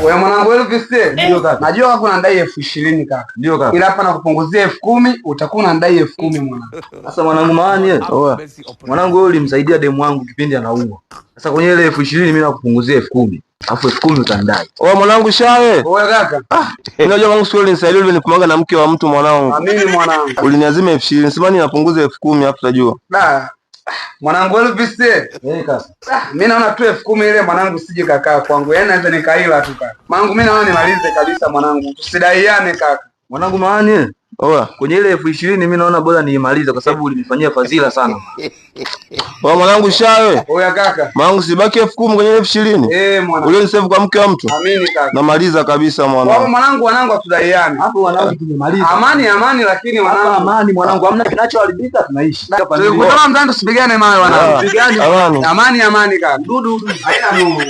Wewe mwanangu Elvis, ndio kaka. Najua kaka unadai 20,000 kaka. Ndio kaka. Ila hapa nakupunguzia 10,000, utakuwa unadai 10,000 mwanangu. Sasa mwanangu maani oa. Mwanangu wewe ulimsaidia demu wangu kipindi anaumwa. Sasa kwenye ile 20,000 mimi nakupunguzia 10,000. Alafu 10,000 utanidai. Oa mwanangu shawe. Oa kaka. Unajua mwanangu siku ile nisaidie ile nikumanga na mke wa mtu mwanangu. Amini mwanangu. Uliniazima 20,000, simani napunguza 10,000 hapo utajua. Da. Mwanangu Elvis. Kaka. Mimi naona tu 10,000 ile mwanangu sije kaka kwangu. Yaani naweza nikaila tu kaka. Mwanangu mimi naona nimalize kabisa mwanangu. Tusidaiane kaka. Mwanangu maani oa, kwenye ile 20,000 mimi naona bora niimalize kwa sababu ulinifanyia fadhila sana. Oa mwanangu shawe. Oya kaka. Mwanangu sibaki 10,000 kwenye 20,000. Mwanangu. Ule nisave kwa mke wa mtu. Amini kaka. Namaliza kabisa mwanangu. Kwa mwanangu atudaiane. Hapo mwanangu tumemaliza. Amani lakini mwanangu. Amani mwanangu, hamna kinachoharibika, tunaishi. Tukutana mtani tusipigane mawe mwanangu. Amani. Amani kaka. Dudu. Haina nuru.